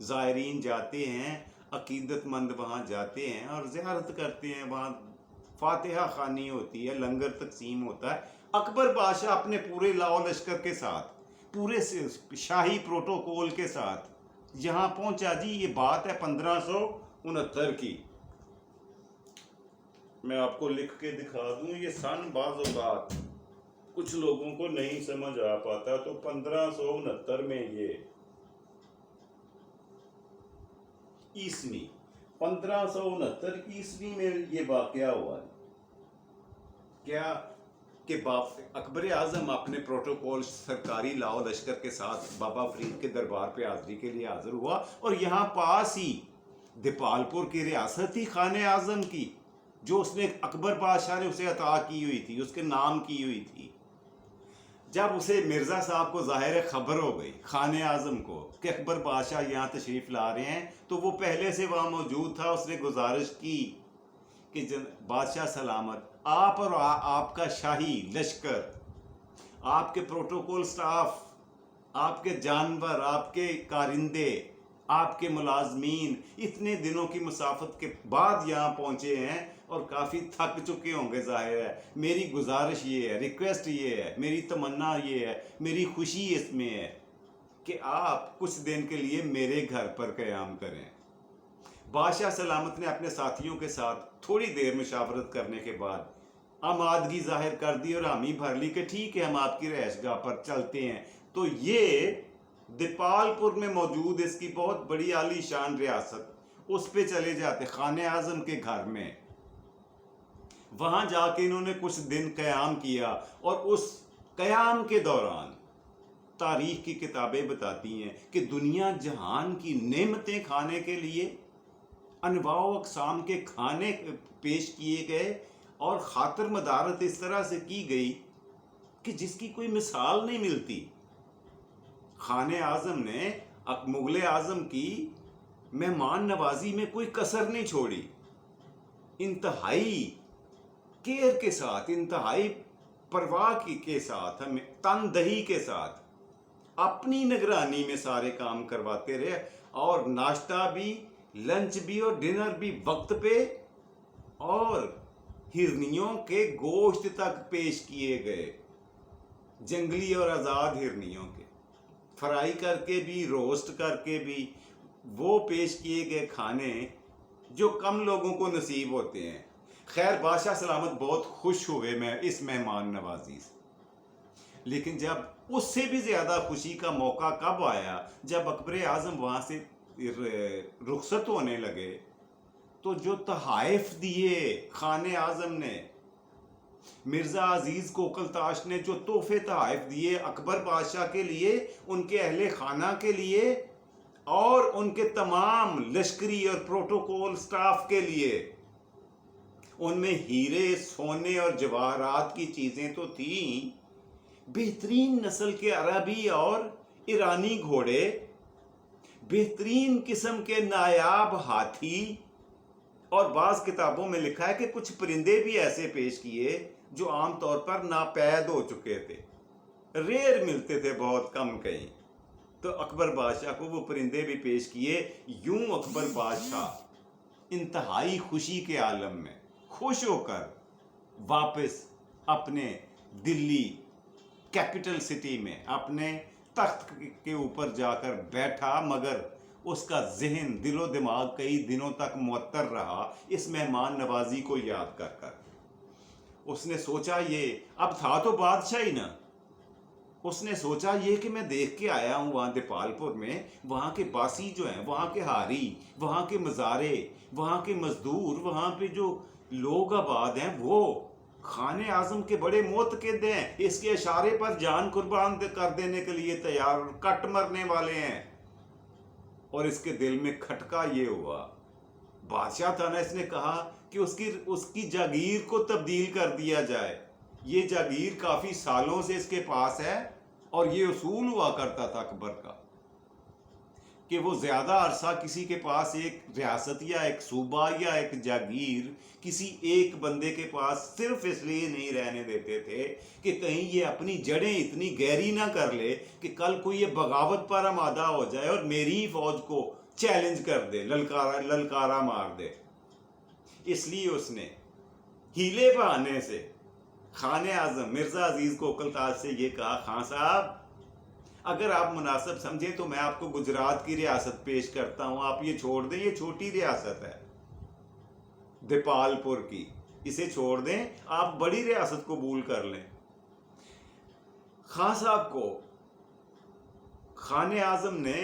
زائرین جاتے ہیں، عقیدت مند وہاں جاتے ہیں اور زیارت کرتے ہیں، وہاں فاتحہ خوانی ہوتی ہے، لنگر تقسیم ہوتا ہے۔ اکبر بادشاہ اپنے پورے لاؤ لشکر کے ساتھ، پورے شاہی پروٹوکول کے ساتھ یہاں پہنچا جی۔ یہ بات ہے 1569 کی، میں آپ کو لکھ کے دکھا دوں یہ سن، بعض اوقات کچھ لوگوں کو نہیں سمجھ آ پاتا، تو 1569 میں یہ عیسوی، 1569 عیسوی میں یہ واقعہ ہوا ہے۔ کیا کہ اکبر اعظم اپنے پروٹوکول سرکاری لاؤ لشکر کے ساتھ بابا فرید کے دربار پہ حاضری کے لیے حاضر ہوا، اور یہاں پاس ہی دیپال پور کی ریاست تھی خان اعظم کی، جو اس نے اکبر بادشاہ نے اسے عطا کی ہوئی تھی، اس کے نام کی ہوئی تھی۔ جب اسے مرزا صاحب کو ظاہر خبر ہو گئی خان اعظم کو کہ اکبر بادشاہ یہاں تشریف لا رہے ہیں، تو وہ پہلے سے وہاں موجود تھا۔ اس نے گزارش کی کہ بادشاہ سلامت، آپ اور آپ کا شاہی لشکر، آپ کے پروٹوکول سٹاف، آپ کے جانور، آپ کے کارندے، آپ کے ملازمین اتنے دنوں کی مسافت کے بعد یہاں پہنچے ہیں اور کافی تھک چکے ہوں گے، ظاہر ہے۔ میری گزارش یہ ہے، ریکویسٹ یہ ہے، میری تمنا یہ ہے، میری خوشی اس میں ہے کہ آپ کچھ دن کے لیے میرے گھر پر قیام کریں۔ بادشاہ سلامت نے اپنے ساتھیوں کے ساتھ تھوڑی دیر مشاورت کرنے کے بعد آمادگی ظاہر کر دی اور حامی بھر لی کہ ٹھیک ہے، ہم آپ کی رہائش گاہ پر چلتے ہیں۔ تو یہ دیپال پور میں موجود اس کی بہت بڑی عالی شان ریاست، اس پہ چلے جاتے خان اعظم کے گھر میں۔ وہاں جا کے انہوں نے کچھ دن قیام کیا، اور اس قیام کے دوران تاریخ کی کتابیں بتاتی ہیں کہ دنیا جہان کی نعمتیں کھانے کے لیے انواع و اقسام کے کھانے پیش کیے گئے، اور خاطر مدارت اس طرح سے کی گئی کہ جس کی کوئی مثال نہیں ملتی۔ خان اعظم نے مغل اعظم کی مہمان نوازی میں کوئی کسر نہیں چھوڑی، انتہائی کیئر کے ساتھ، انتہائی پرواہ کے ساتھ، ہمیں تندہی کے ساتھ اپنی نگرانی میں سارے کام کرواتے رہے، اور ناشتہ بھی، لنچ بھی اور ڈنر بھی وقت پہ، اور ہرنیوں کے گوشت تک پیش کیے گئے، جنگلی اور آزاد ہرنیوں کے، فرائی کر کے بھی، روسٹ کر کے بھی، وہ پیش کیے گئے کھانے جو کم لوگوں کو نصیب ہوتے ہیں۔ خیر، بادشاہ سلامت بہت خوش ہوئے میں اس مہمان نوازی سے، لیکن جب اس سے بھی زیادہ خوشی کا موقع کب آیا، جب اکبر اعظم وہاں سے رخصت ہونے لگے، تو جو تحائف دیے خان اعظم نے، مرزا عزیز کوکلتاش نے جو تحفے تحائف دیے اکبر بادشاہ کے لیے، ان کے اہل خانہ کے لیے، اور ان کے تمام لشکری اور پروٹوکول سٹاف کے لیے، ان میں ہیرے، سونے اور جواہرات کی چیزیں تو تھیں، بہترین نسل کے عربی اور ایرانی گھوڑے، بہترین قسم کے نایاب ہاتھی، اور بعض کتابوں میں لکھا ہے کہ کچھ پرندے بھی ایسے پیش کیے جو عام طور پر ناپید ہو چکے تھے، ریئر ملتے تھے، بہت کم کہیں، تو اکبر بادشاہ کو وہ پرندے بھی پیش کیے۔ یوں اکبر بادشاہ انتہائی خوشی کے عالم میں خوش ہو کر واپس اپنے دلی کیپٹل سٹی میں اپنے تخت کے اوپر جا کر بیٹھا، مگر اس کا ذہن، دل و دماغ کئی دنوں تک معطر رہا اس مہمان نوازی کو یاد کر کر۔ اس نے سوچا، یہ اب تھا تو بادشاہ ہی نا، اس نے سوچا یہ کہ میں دیکھ کے آیا ہوں وہاں دیپال پور میں، وہاں کے باسی جو ہیں، وہاں کے ہاری، وہاں کے مزارے، وہاں کے مزدور، وہاں پہ جو لوگ آباد ہیں، وہ خان اعظم کے بڑے معتقد ہیں، اس کے اشارے پر جان قربان کر دینے کے لیے تیار، کٹ مرنے والے ہیں۔ اور اس کے دل میں کھٹکا یہ ہوا، بادشاہ تھا نا، اس نے کہا کہ اس کی جاگیر کو تبدیل کر دیا جائے، یہ جاگیر کافی سالوں سے اس کے پاس ہے، اور یہ اصول ہوا کرتا تھا اکبر کا۔ کہ وہ زیادہ عرصہ کسی کے پاس ایک ریاست یا ایک صوبہ یا ایک جاگیر کسی ایک بندے کے پاس صرف اس لیے نہیں رہنے دیتے تھے کہ کہیں یہ اپنی جڑیں اتنی گہری نہ کر لے کہ کل کو یہ بغاوت پر آمادہ ہو جائے اور میری ہی فوج کو چیلنج کر دے، للکارا مار دے۔ اس لیے اس نے ہیلے بہانے سے خان اعظم مرزا عزیز کوکل تاج سے یہ کہا، خان صاحب اگر آپ مناسب سمجھیں تو میں آپ کو گجرات کی ریاست پیش کرتا ہوں، آپ یہ چھوڑ دیں، یہ چھوٹی ریاست ہے دیپال پور کی، اسے چھوڑ دیں، آپ بڑی ریاست قبول کر لیں۔ خان صاحب کو خان اعظم نے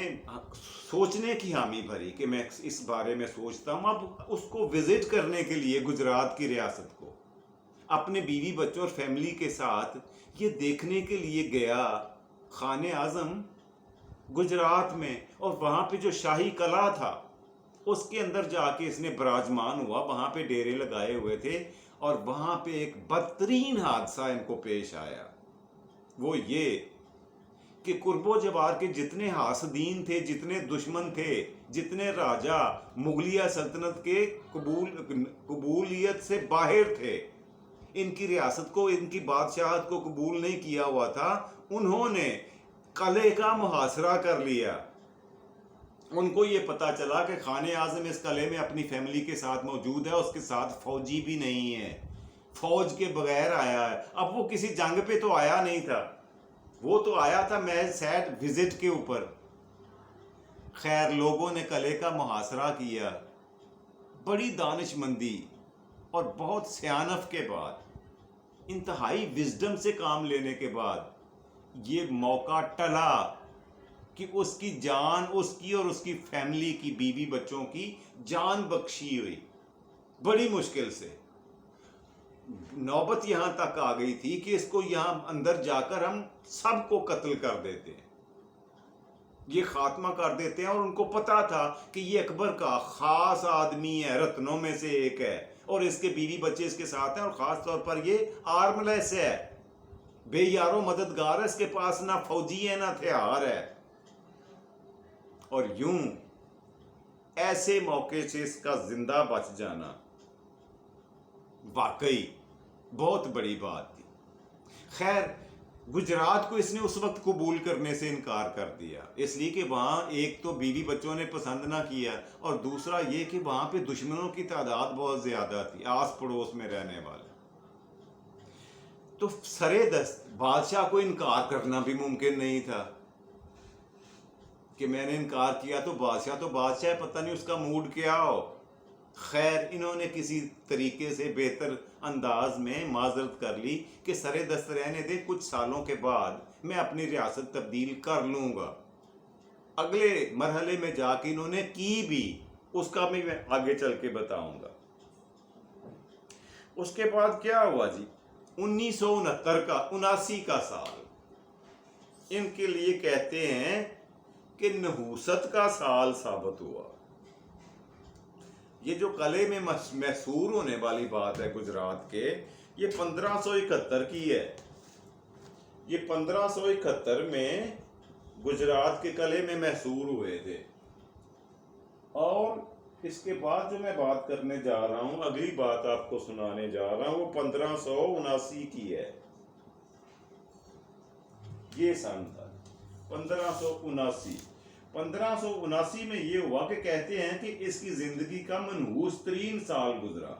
سوچنے کی حامی بھری کہ میں اس بارے میں سوچتا ہوں۔ اب اس کو وزٹ کرنے کے لیے گجرات کی ریاست کو اپنے بیوی بچوں اور فیملی کے ساتھ یہ دیکھنے کے لیے گیا خان اعظم گجرات میں، اور وہاں پہ جو شاہی قلعہ تھا اس کے اندر جا کے اس نے براجمان ہوا، وہاں پہ ڈیرے لگائے ہوئے تھے، اور وہاں پہ ایک بدترین حادثہ ان کو پیش آیا۔ وہ یہ کہ قرب و جوار کے جتنے حاسدین تھے، جتنے دشمن تھے، جتنے راجہ مغلیہ سلطنت کے قبولیت سے باہر تھے، ان کی ریاست کو، ان کی بادشاہت کو قبول نہیں کیا ہوا تھا، انہوں نے قلعے کا محاصرہ کر لیا۔ ان کو یہ پتا چلا کہ خان اعظم اس قلعے میں اپنی فیملی کے ساتھ موجود ہے، اس کے ساتھ فوجی بھی نہیں ہے، فوج کے بغیر آیا ہے۔ اب وہ کسی جنگ پہ تو آیا نہیں تھا، وہ تو آیا تھا محض سیٹ وزٹ کے اوپر۔ خیر لوگوں نے قلعے کا محاصرہ کیا، بڑی دانش مندی اور بہت سیانف کے بعد، انتہائی وزڈم سے کام لینے کے بعد یہ موقع ٹلا کہ اس کی جان، اس کی اور اس کی فیملی کی، بیوی بچوں کی جان بخشی ہوئی بڑی مشکل سے۔ نوبت یہاں تک آ گئی تھی کہ اس کو یہاں اندر جا کر ہم سب کو قتل کر دیتے ہیں، یہ خاتمہ کر دیتے ہیں، اور ان کو پتا تھا کہ یہ اکبر کا خاص آدمی ہے، رتنوں میں سے ایک ہے، اور اس کے بیوی بچے اس کے ساتھ ہیں، اور خاص طور پر یہ آرم لیس ہے، بے یارو مددگار ہے، اس کے پاس نہ فوجی ہے نہ ہتھیار ہے۔ اور یوں ایسے موقع سے اس کا زندہ بچ جانا واقعی بہت بڑی بات تھی۔ خیر گجرات کو اس نے اس وقت قبول کرنے سے انکار کر دیا، اس لیے کہ وہاں ایک تو بیوی بچوں نے پسند نہ کیا، اور دوسرا یہ کہ وہاں پہ دشمنوں کی تعداد بہت زیادہ تھی، آس پڑوس میں رہنے والے۔ تو سرے دست بادشاہ کو انکار کرنا بھی ممکن نہیں تھا کہ میں نے انکار کیا تو بادشاہ ہے، پتہ نہیں اس کا موڈ کیا ہو۔ خیر انہوں نے کسی طریقے سے بہتر انداز میں معذرت کر لی کہ سرے دست رہنے دے، کچھ سالوں کے بعد میں اپنی ریاست تبدیل کر لوں گا۔ اگلے مرحلے میں جا کے انہوں نے کی بھی، اس کا میں آگے چل کے بتاؤں گا۔ اس کے بعد کیا ہوا جی، 1969 کا سال ان کے لیے کہتے ہیں کہ نحوست کا سال ثابت ہوا۔ یہ جو قلعے میں محصور ہونے والی بات ہے گجرات کے، یہ 1571 کی ہے۔ یہ 1571 میں گجرات کے قلعے میں محصور ہوئے تھے، اور اس کے بعد جو میں بات کرنے جا رہا ہوں، اگلی بات آپ کو سنانے جا رہا ہوں، وہ 1579 کی ہے۔ یہ سن تھا 1579۔ 1579 میں یہ ہوا کہ کہتے ہیں کہ اس کی زندگی کا منحوس ترین سال گزرا۔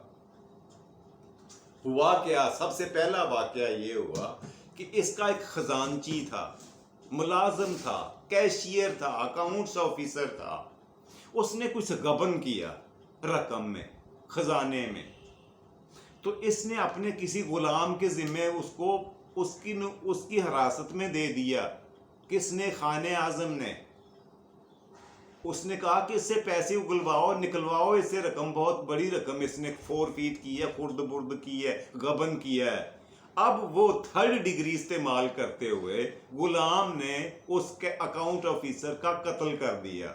ہوا کیا، سب سے پہلا واقعہ یہ ہوا کہ اس کا ایک خزانچی تھا، ملازم تھا، کیشیئر تھا، اکاؤنٹس آفیسر تھا، اس نے کچھ غبن کیا رقم میں، خزانے میں، تو اس نے اپنے کسی غلام کے ذمہ اس کی حراست میں دے دیا۔ کس نے؟ خان اعظم نے۔ اس نے کہا کہ اس سے پیسے اگلواؤ، نکلواؤ اس سے رقم، بہت بڑی رقم اس نے فورفیٹ کی ہے، خرد برد کی ہے، غبن کیا ہے۔ اب وہ 3rd ڈگری استعمال کرتے ہوئے غلام نے اس کے اکاؤنٹ آفیسر کا قتل کر دیا۔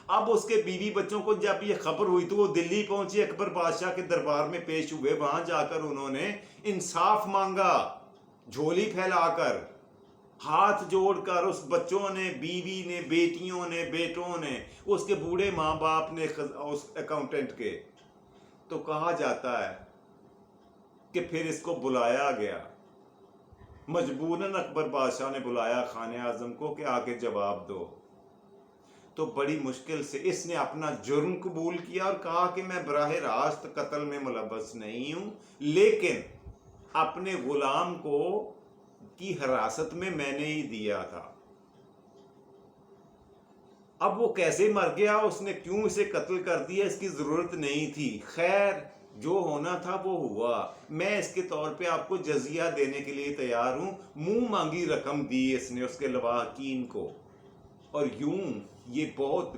اب اس کے بیوی بچوں کو جب یہ خبر ہوئی تو وہ دلی پہنچے، اکبر بادشاہ کے دربار میں پیش ہوئے، وہاں جا کر انہوں نے انصاف مانگا جھولی پھیلا کر، ہاتھ جوڑ کر اس بچوں نے، بیوی نے، بیٹیوں نے، بیٹوں نے، اس کے بوڑھے ماں باپ نے، اس اکاؤنٹنٹ کے، تو کہا جاتا ہے کہ پھر اس کو بلایا گیا، مجبوراً اکبر بادشاہ نے بلایا خان اعظم کو کہ آ کے جواب دو. تو بڑی مشکل سے اس نے اپنا جرم قبول کیا اور کہا کہ میں براہ راست قتل میں ملوث نہیں ہوں، لیکن اپنے غلام کو کی حراست میں نے ہی دیا تھا. اب وہ کیسے مر گیا، اس نے کیوں اسے قتل کر دیا، اس کی ضرورت نہیں تھی. خیر جو ہونا تھا وہ ہوا. میں اس کے طور پہ آپ کو جزیہ دینے کے لیے تیار ہوں. منہ مانگی رقم دی اس نے اس کے لواحقین کو، اور یوں یہ بہت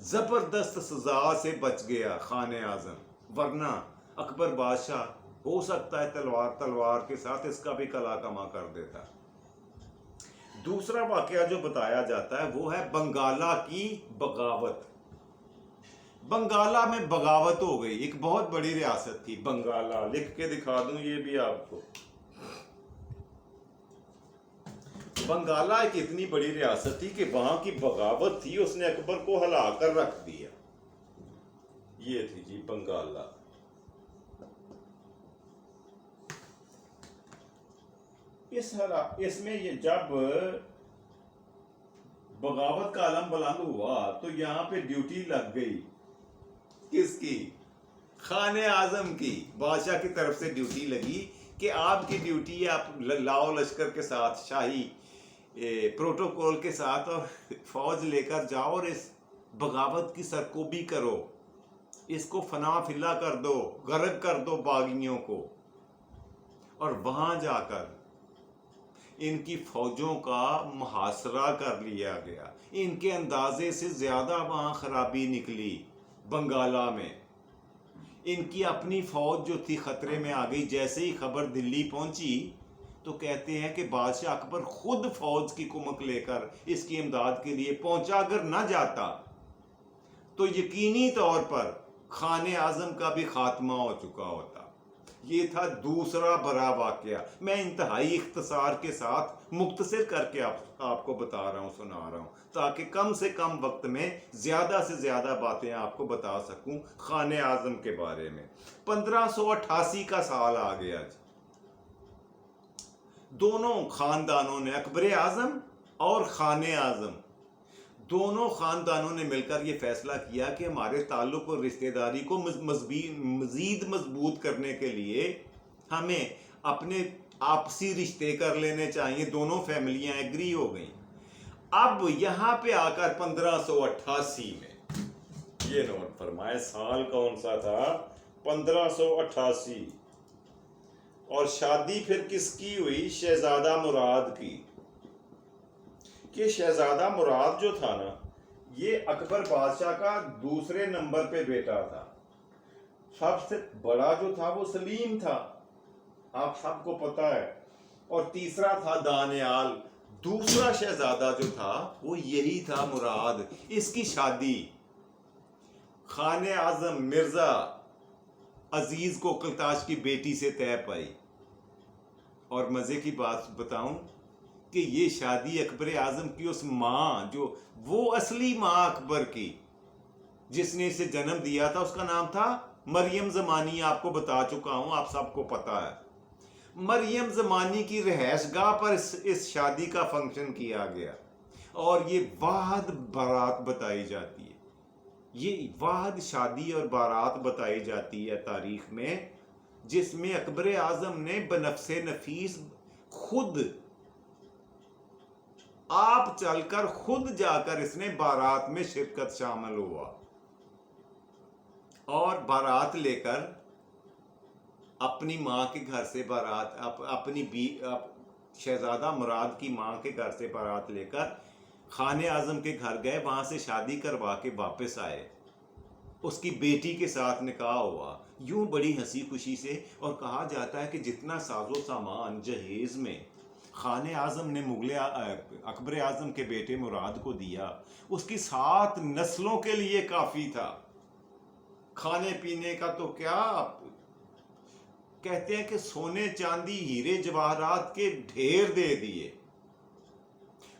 زبردست سزا سے بچ گیا خان اعظم، ورنہ اکبر بادشاہ ہو سکتا ہے تلوار کے ساتھ اس کا بھی کلا کما کر دیتا. دوسرا واقعہ جو بتایا جاتا ہے وہ ہے بنگالہ کی بغاوت. بنگالہ میں بغاوت ہو گئی. ایک بہت بڑی ریاست تھی بنگالہ، لکھ کے دکھا دوں یہ بھی آپ کو. بنگالہ ایک اتنی بڑی ریاست تھی کہ وہاں کی بغاوت تھی، اس نے اکبر کو ہلا کر رکھ دیا. یہ تھی جی بنگالہ. اس میں یہ جب بغاوت کا علم بلند ہوا تو یہاں پہ ڈیوٹی لگ گئی. کس کی؟ خان اعظم کی. بادشاہ کی طرف سے ڈیوٹی لگی کہ آپ کی ڈیوٹی ہے، آپ لاؤ لشکر کے ساتھ، شاہی پروٹوکول کے ساتھ، اور فوج لے کر جاؤ اور اس بغاوت کی سرکوبی کرو، اس کو فنا فلا کر دو، غرق کر دو باغیوں کو. اور وہاں جا کر ان کی فوجوں کا محاصرہ کر لیا گیا. ان کے اندازے سے زیادہ وہاں خرابی نکلی بنگالہ میں. ان کی اپنی فوج جو تھی خطرے میں آ گئی. جیسے ہی خبر دلی پہنچی تو کہتے ہیں کہ بادشاہ اکبر خود فوج کی کمک لے کر اس کی امداد کے لیے پہنچا. اگر نہ جاتا تو یقینی طور پر خان اعظم کا بھی خاتمہ ہو چکا ہوتا. یہ تھا دوسرا بڑا واقعہ. میں انتہائی اختصار کے ساتھ مختصر کر کے آپ کو بتا رہا ہوں، سنا رہا ہوں، تاکہ کم سے کم وقت میں زیادہ سے زیادہ باتیں آپ کو بتا سکوں خان اعظم کے بارے میں. 1588 کا سال آ گیا جی. دونوں خاندانوں نے، اکبر اعظم اور خان اعظم، دونوں خاندانوں نے مل کر یہ فیصلہ کیا کہ ہمارے تعلق اور رشتہ داری کو مزید مضبوط کرنے کے لیے ہمیں اپنے آپسی رشتے کر لینے چاہیے. دونوں فیملیاں ایگری ہو گئیں. اب یہاں پہ آ کر 1588 میں یہ نوٹ فرمائے سال کون سا تھا؟ 1588. اور شادی پھر کس کی ہوئی؟ شہزادہ مراد کی. کہ شہزادہ مراد جو تھا نا، یہ اکبر بادشاہ کا دوسرے نمبر پہ بیٹا تھا. سب سے بڑا جو تھا وہ سلیم تھا، آپ سب کو پتا ہے، اور تیسرا تھا دانیال. دوسرا شہزادہ جو تھا وہ یہی تھا مراد. اس کی شادی خان اعظم مرزا عزیز کوکلتاش کی بیٹی سے طے پائی. اور مزے کی بات بتاؤں کہ یہ شادی اکبر اعظم کی اس ماں، جو وہ اصلی ماں اکبر کی جس نے اسے جنم دیا تھا، اس کا نام تھا مریم زمانی. آپ کو بتا چکا ہوں، آپ سب کو پتا ہے. مریم زمانی کی رہائش گاہ پر اس شادی کا فنکشن کیا گیا، اور یہ واحد بارات بتائی جاتی ہے. یہ واحد شادی اور بارات بتائی جاتی ہے تاریخ میں، جس میں اکبر اعظم نے بنفس نفیس خود آپ چل کر، خود جا کر اس نے بارات میں شرکت شامل ہوا، اور بارات لے کر اپنی ماں کے گھر سے بارات، اپنی شہزادہ مراد کی ماں کے گھر سے بارات لے کر خان اعظم کے گھر گئے. وہاں سے شادی کروا کے واپس آئے. اس کی بیٹی کے ساتھ نکاح ہوا، یوں بڑی ہنسی خوشی سے. اور کہا جاتا ہے کہ جتنا ساز و سامان جہیز میں خان اعظم نے اکبر اعظم کے بیٹے مراد کو دیا، اس کی 7 نسلوں کے لیے کافی تھا. کھانے پینے کا تو کیا، کہتے ہیں کہ سونے چاندی ہیرے جواہرات کے ڈھیر دے دیے.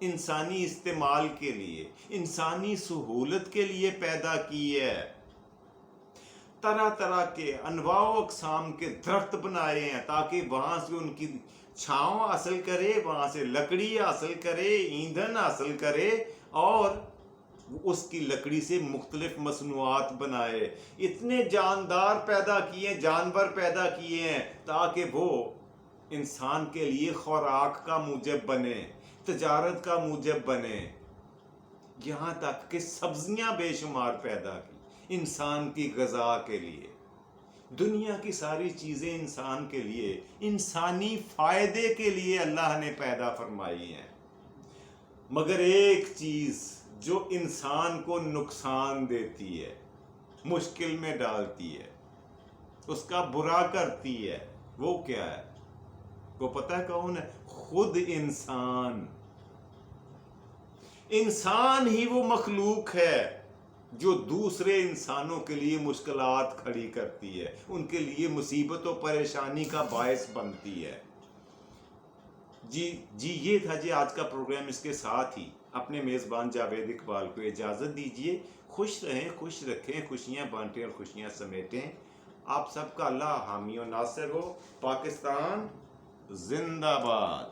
انسانی استعمال کے لیے، انسانی سہولت کے لیے پیدا کی ہے. طرح طرح کے انواع و اقسام کے درخت بنائے ہیں تاکہ وہاں سے ان کی چھاؤں حاصل کرے، وہاں سے لکڑی حاصل کرے، ایندھن حاصل کرے، اور اس کی لکڑی سے مختلف مصنوعات بنائے. اتنے جاندار پیدا کیے، جانور پیدا کیے ہیں تاکہ وہ انسان کے لیے خوراک کا موجب بنے، تجارت کا موجب بنے. یہاں تک کہ سبزیاں بے شمار پیدا کی انسان کی غذا کے لیے. دنیا کی ساری چیزیں انسان کے لیے، انسانی فائدے کے لیے اللہ نے پیدا فرمائی ہیں. مگر ایک چیز جو انسان کو نقصان دیتی ہے، مشکل میں ڈالتی ہے، اس کا برا کرتی ہے، وہ کیا ہے؟ وہ پتہ ہے کون ہے؟ خود انسان. انسان ہی وہ مخلوق ہے جو دوسرے انسانوں کے لیے مشکلات کھڑی کرتی ہے، ان کے لیے مصیبت و پریشانی کا باعث بنتی ہے. جی یہ تھا جی آج کا پروگرام. اس کے ساتھ ہی اپنے میزبان جاوید اقبال کو اجازت دیجیے. خوش رہیں، خوش رکھیں، خوشیاں بانٹیں اور خوشیاں سمیٹیں. آپ سب کا اللہ حامی و ناصر ہو. پاکستان زندہ باد.